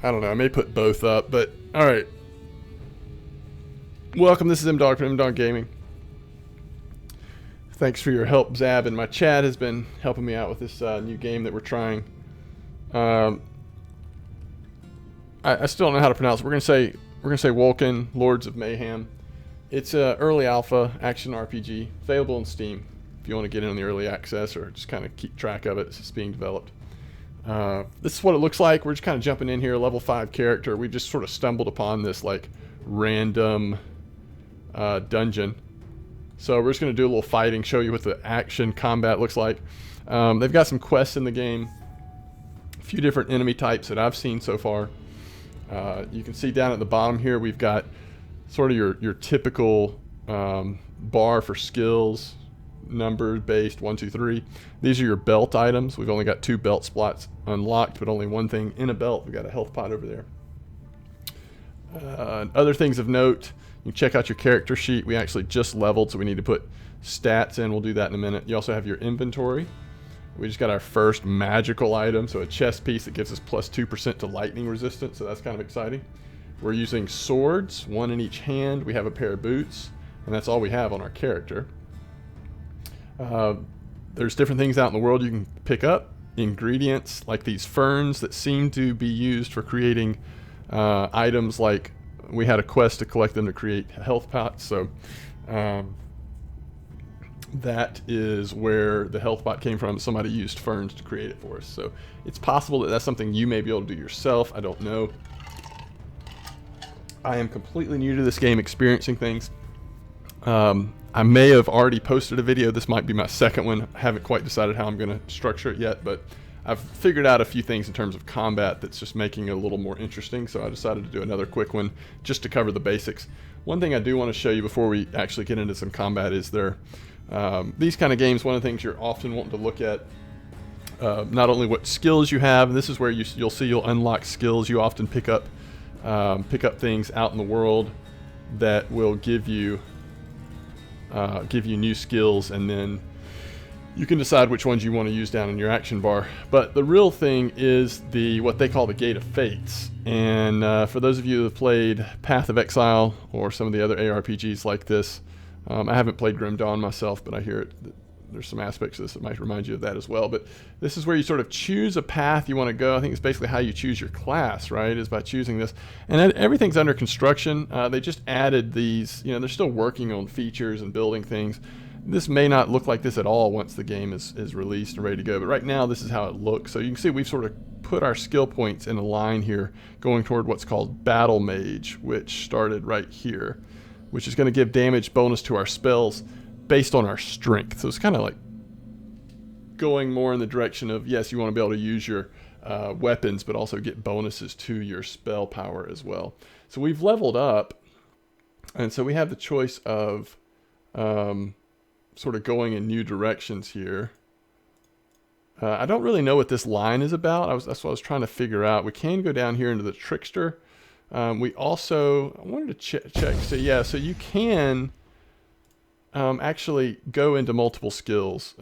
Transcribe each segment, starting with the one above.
I don't know. I may put both up, but all right. Welcome. This is M-Dog from M-Dog Gaming. Thanks for your help, Zab, and my chat has been helping me out with this new game that we're trying. I still don't know how to pronounce it. We're gonna say Wolcen, Lords of Mayhem. It's a early alpha action RPG, available in Steam if you want to get in on the early access or just kind of keep track of it. It's just being developed. This is what it looks like. We're just kind of jumping in here, level 5 character. We just sort of stumbled upon this like random dungeon. So we're just going to do a little fighting, show you what the action combat looks like. They've got some quests in the game. A few different enemy types that I've seen so far. You can see down at the bottom here we've got sort of your typical bar for skills, numbered based 1, 2, 3. These are your belt items. We've only got 2 belt slots unlocked, but only one thing in a belt. We've got a health pot over there. Other things of note, you can check out your character sheet. We actually just leveled, so we need to put stats in. We'll do that in a minute. You also have your inventory. We just got our first magical item, so a chest piece that gives us plus 2% to lightning resistance, so that's kind of exciting. We're using swords, 1 in each hand. We have a pair of boots, and that's all we have on our character. There's different things out in the world you can pick up. Ingredients like these ferns that seem to be used for creating items, like we had a quest to collect them to create health pots, so that is where the health pot came from. Somebody used ferns to create it for us, so it's possible that that's something you may be able to do yourself. I don't know. I am completely new to this game, experiencing things. I may have already posted a video. This might be my second one. I haven't quite decided how I'm going to structure it yet, but I've figured out a few things in terms of combat that's just making it a little more interesting, so I decided to do another quick one just to cover the basics. One thing I do want to show you before we actually get into some combat is these kind of games, one of the things you're often wanting to look at, not only what skills you have, and this is where you'll unlock skills. You often pick up things out in the world that will give you new skills, and then you can decide which ones you want to use down in your action bar. But the real thing is what they call the Gate of Fates. And for those of you that have played Path of Exile or some of the other ARPGs like this, I haven't played Grim Dawn myself, but I hear there's some aspects of this that might remind you of that as well. But this is where you sort of choose a path you want to go. I think it's basically how you choose your class, right, is by choosing this. And everything's under construction. They just added these, they're still working on features and building things. This may not look like this at all once the game is released and ready to go, but right now this is how it looks. So you can see we've sort of put our skill points in a line here going toward what's called Battle Mage, which started right here, which is going to give damage bonus to our spells based on our strength. So it's kind of like going more in the direction of, yes, you want to be able to use your weapons, but also get bonuses to your spell power as well. So we've leveled up, and so we have the choice of sort of going in new directions here. I don't really know what this line is about. That's what I was trying to figure out. We can go down here into the Trickster. I wanted to check. So yeah, so you can actually go into multiple skills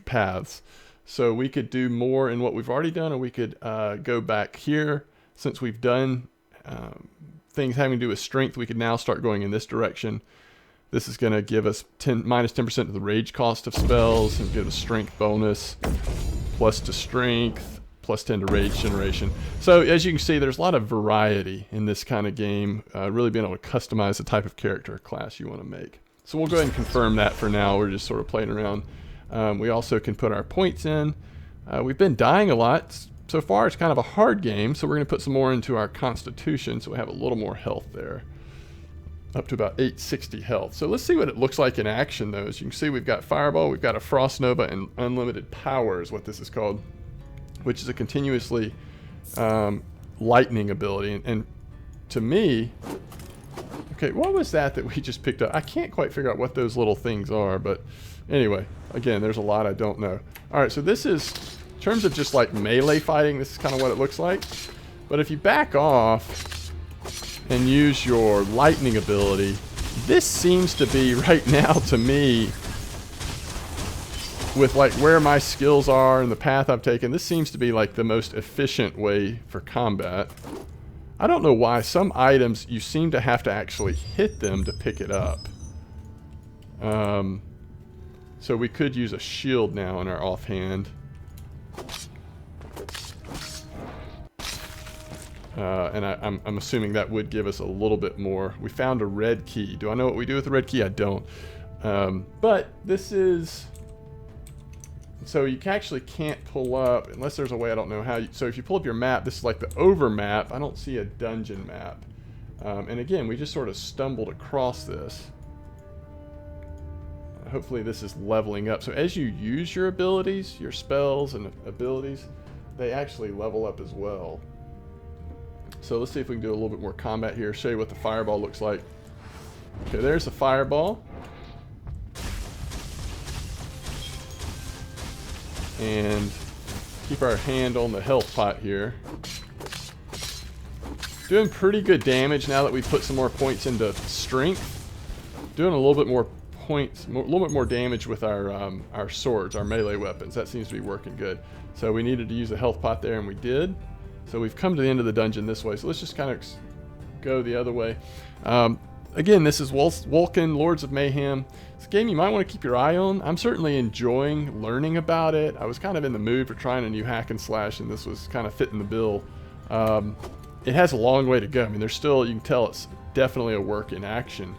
paths. So we could do more in what we've already done, or we could go back here. Since we've done things having to do with strength, we could now start going in this direction. This is going to give us minus 10% of the rage cost of spells, and give us strength bonus, plus to strength, plus 10 to rage generation. So as you can see, there's a lot of variety in this kind of game, really being able to customize the type of character or class you want to make. So we'll go ahead and confirm that for now. We're just sort of playing around. We also can put our points in. We've been dying a lot. So far, it's kind of a hard game, so we're going to put some more into our constitution so we have a little more health there. Up to about 860 health. So let's see what it looks like in action, though. As you can see, we've got Fireball, we've got a Frost Nova, and Unlimited Power is what this is called, which is a continuously lightning ability. And to me, okay, what was that we just picked up? I can't quite figure out what those little things are, but anyway, again, there's a lot I don't know. All right, so this is, in terms of just like melee fighting, this is kind of what it looks like. But if you back off and use your lightning ability, this seems to be right now to me, with like where my skills are and the path I've taken, this seems to be like the most efficient way for combat. I don't know why. Some items, you seem to have to actually hit them to pick it up. So we could use a shield now in our offhand. And I'm assuming that would give us a little bit more. We found a red key. Do I know what we do with the red key? I don't. But this is... So you actually can't pull up, unless there's a way, I don't know how. So if you pull up your map, this is like the over map. I don't see a dungeon map. And again, we just sort of stumbled across this. Hopefully this is leveling up. So as you use your abilities, your spells and abilities, they actually level up as well. So let's see if we can do a little bit more combat here. Show you what the fireball looks like. Okay, there's the fireball. And keep our hand on the health pot here. Doing pretty good damage now that we put some more points into strength. Doing a little bit more points, a little bit more damage with our swords, our melee weapons. That seems to be working good. So we needed to use a health pot there, and we did. So we've come to the end of the dungeon this way. So let's just kind of go the other way. Again, this is Wolcen, Lords of Mayhem. It's a game you might want to keep your eye on. I'm certainly enjoying learning about it. I was kind of in the mood for trying a new hack and slash, and this was kind of fitting the bill. It has a long way to go. I mean, there's still, you can tell it's definitely a work in action.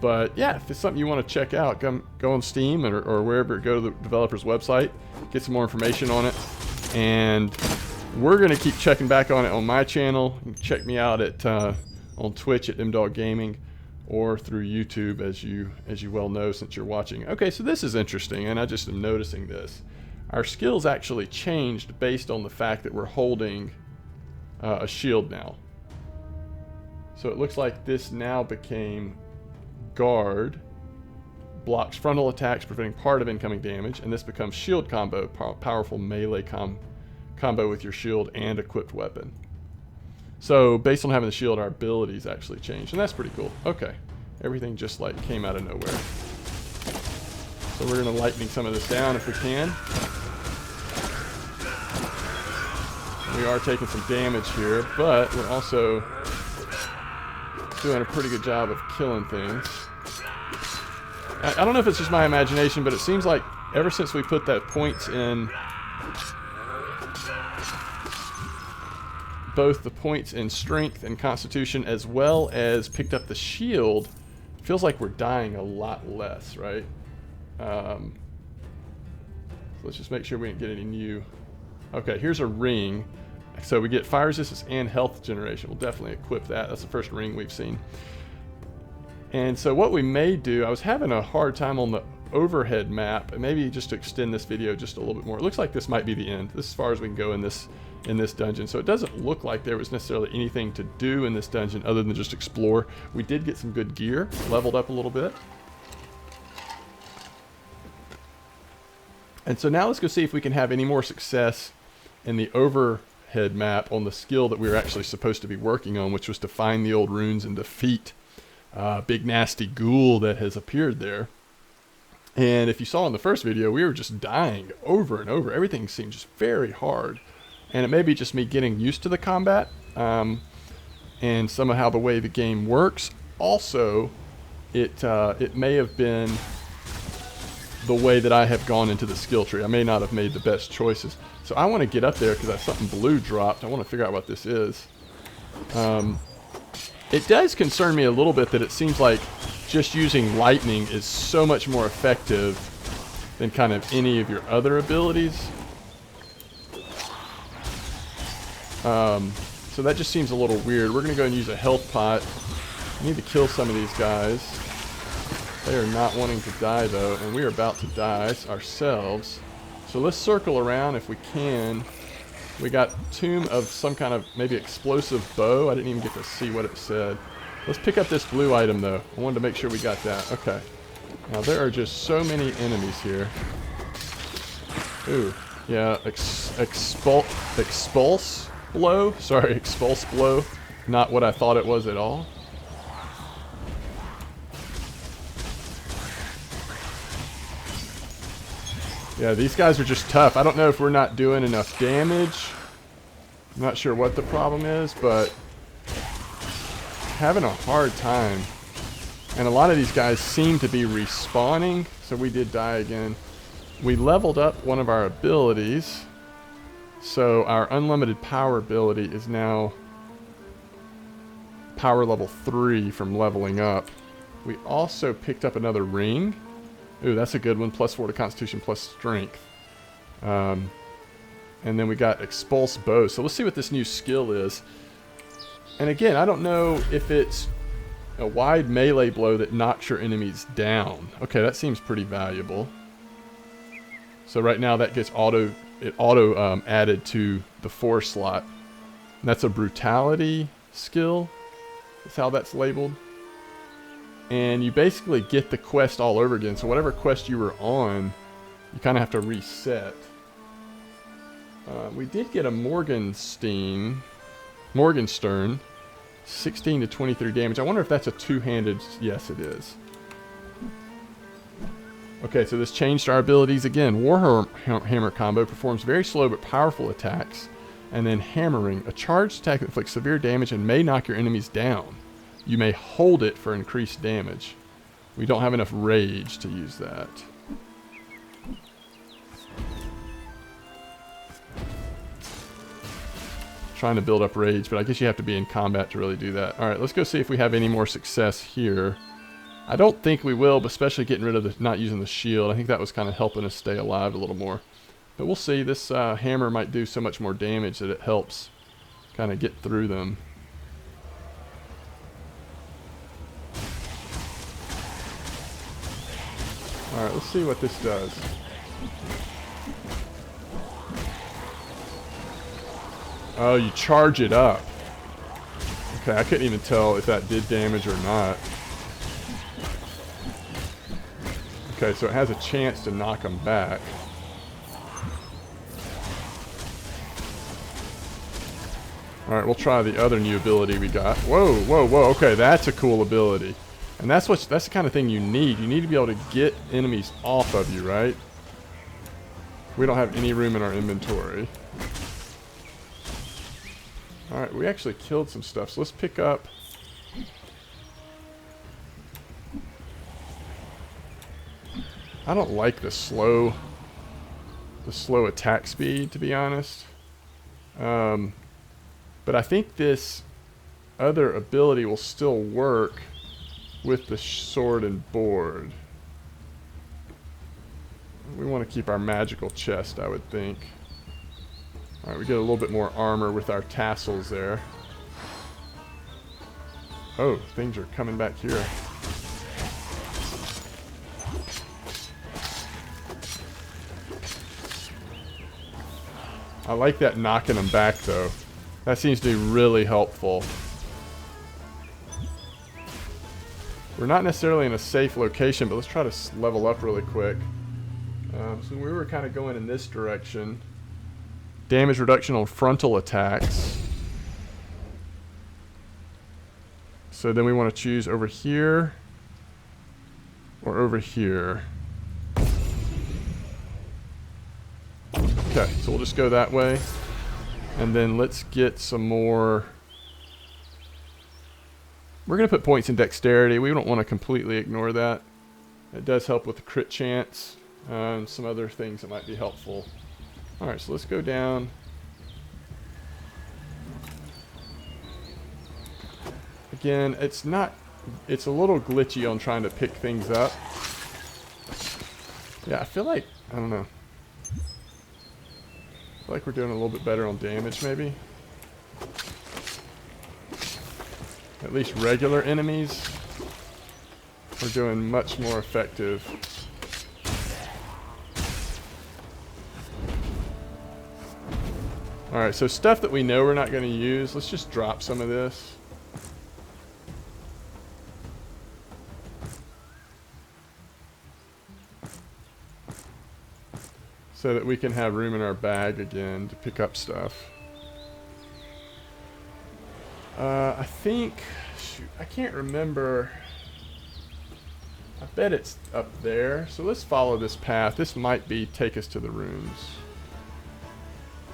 But yeah, if it's something you want to check out, go on Steam or wherever, go to the developer's website, get some more information on it. And we're going to keep checking back on it on my channel. You can check me out at on Twitch at MDog Gaming, or through YouTube, as you well know since you're watching. Okay, so this is interesting, and I just am noticing this. Our skills actually changed based on the fact that we're holding a shield now. So it looks like this now became guard, blocks frontal attacks, preventing part of incoming damage, and this becomes shield combo, powerful melee combo with your shield and equipped weapon. So based on having the shield, our abilities actually changed, and that's pretty cool. Okay, everything just like came out of nowhere. So we're going to lightning some of this down if we can. We are taking some damage here, but we're also doing a pretty good job of killing things. I don't know if it's just my imagination, but it seems like ever since we put that points in, both the points in strength and constitution, as well as picked up the shield, feels like we're dying a lot less, right? So let's just make sure we didn't get any new. Okay, here's a ring. So we get fire resistance and health generation. We'll definitely equip that. That's the first ring we've seen. And so what we may do, I was having a hard time on the overhead map, and maybe just to extend this video just a little bit more. It looks like this might be the end. This is as far as we can go in this dungeon. So it doesn't look like there was necessarily anything to do in this dungeon other than just explore. We did get some good gear, leveled up a little bit. And so now let's go see if we can have any more success in the overhead map on the skill that we were actually supposed to be working on, which was to find the old runes and defeat big nasty ghoul that has appeared there. And if you saw in the first video, we were just dying over and over. Everything seemed just very hard. And it may be just me getting used to the combat and somehow the way the game works. Also, it may have been the way that I have gone into the skill tree. I may not have made the best choices. So I want to get up there because something blue dropped. I want to figure out what this is. It does concern me a little bit that it seems like just using lightning is so much more effective than kind of any of your other abilities. So that just seems a little weird. We're going to go and use a health pot. I need to kill some of these guys. They are not wanting to die though, and we are about to die ourselves. So let's circle around if we can. We got Tomb of some kind of maybe explosive bow. I didn't even get to see what it said. Let's pick up this blue item though. I wanted to make sure we got that. Okay. Now there are just so many enemies here. Ooh. Yeah. Expulse blow? Sorry, expulse blow. Not what I thought it was at all. Yeah, these guys are just tough. I don't know if we're not doing enough damage I'm not sure what the problem is, but having a hard time. And a lot of these guys seem to be respawning, so we did die again. We leveled up one of our abilities, so our unlimited power ability is now power level 3 from leveling up. We also picked up another ring. Ooh, that's a good one. +4 to Constitution, plus Strength. And then we got Expulse Bow. So let's see what this new skill is. And again, I don't know if it's a wide melee blow that knocks your enemies down. Okay, that seems pretty valuable. So right now that gets auto added to the 4 slot. And that's a brutality skill. That's how that's labeled. And you basically get the quest all over again. So whatever quest you were on, you kind of have to reset. We did get a Morgenstern, 16 to 23 damage. I wonder if that's a two-handed. Yes, it is. Okay, so this changed our abilities again. Warhammer combo performs very slow but powerful attacks. And then hammering, a charged attack that inflicts severe damage and may knock your enemies down. You may hold it for increased damage. We don't have enough rage to use that. Trying to build up rage, but I guess you have to be in combat to really do that. Alright, let's go see if we have any more success here. I don't think we will, but especially getting rid of the not using the shield. I think that was kind of helping us stay alive a little more. But we'll see. This hammer might do so much more damage that it helps kind of get through them. Alright, let's see what this does. Oh, you charge it up. Okay, I couldn't even tell if that did damage or not. Okay, so it has a chance to knock them back. Alright, we'll try the other new ability we got. Whoa, whoa, whoa. Okay, that's a cool ability. And that's the kind of thing you need. You need to be able to get enemies off of you, right? We don't have any room in our inventory. Alright, we actually killed some stuff, so let's pick up... I don't like the slow attack speed, to be honest. But I think this other ability will still work with the sword and board. We want to keep our magical chest, I would think. Alright, we get a little bit more armor with our tassels there. Oh, things are coming back here. I like that knocking them back, though. That seems to be really helpful. We're not necessarily in a safe location, but let's try to level up really quick. So we were kind of going in this direction. Damage reduction on frontal attacks. So then we want to choose over here or over here. Okay, so we'll just go that way. And then let's get some more... We're going to put points in dexterity. We don't want to completely ignore that. It does help with the crit chance. And some other things that might be helpful. Alright, so let's go down. Again, it's a little glitchy on trying to pick things up. Yeah, I feel like, I don't know. I feel like we're doing a little bit better on damage, maybe. At least regular enemies are doing much more effective. Alright, so stuff that we know we're not going to use, let's just drop some of this. So that we can have room in our bag again to pick up stuff. I think, shoot, I can't remember. I bet it's up there. So let's follow this path. This might take us to the runes.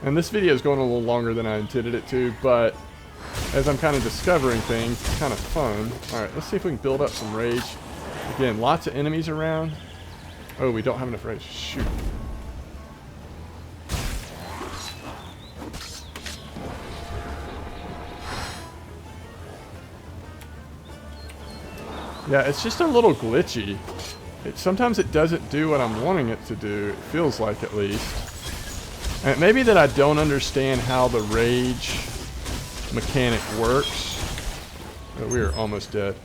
And this video is going a little longer than I intended it to, but as I'm kind of discovering things, it's kind of fun. Alright, let's see if we can build up some rage. Again, lots of enemies around. Oh, we don't have enough rage. Shoot. Yeah, it's just a little glitchy. Sometimes it doesn't do what I'm wanting it to do. It feels like, at least. And it may be that I don't understand how the rage mechanic works. Oh, we are almost dead.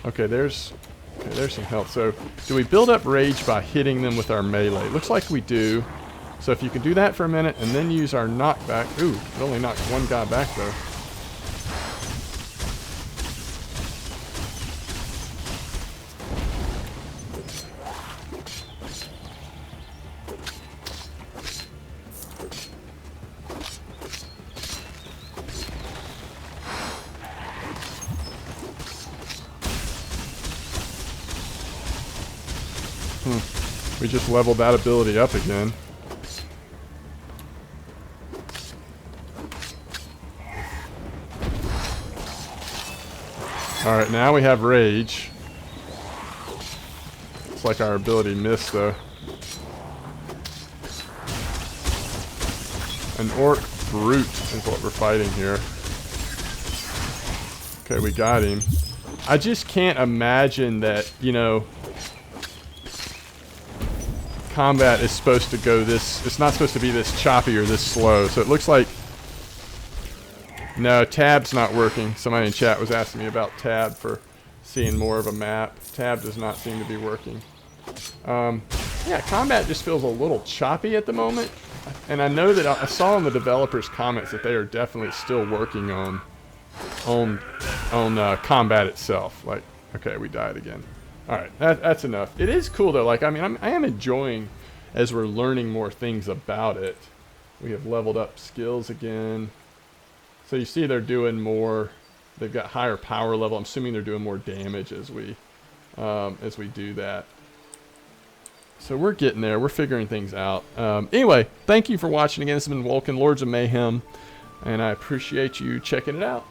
Okay, there's some health. So, do we build up rage by hitting them with our melee? Looks like we do. So if you can do that for a minute and then use our knockback. Ooh, it only knocked one guy back though. We just leveled that ability up again. Alright, now we have rage. It's like our ability missed though. An orc brute is what we're fighting here. Okay, we got him. I just can't imagine that, you know, combat is supposed to go this, it's not supposed to be this choppy or this slow. So it looks like, no, tab's not working. Somebody in chat was asking me about tab for seeing more of a map. Tab does not seem to be working. Yeah, combat just feels a little choppy at the moment. And I know that I saw in the developers' comments that they are definitely still working on combat itself. Like, okay, we died again. Alright, that's enough. It is cool though, like, I mean, I am enjoying as we're learning more things about it. We have leveled up skills again. So you see they're doing more, they've got higher power level. I'm assuming they're doing more damage as we do that. So we're getting there, we're figuring things out. Anyway, thank you for watching again. This has been Wolcen, Lords of Mayhem, and I appreciate you checking it out.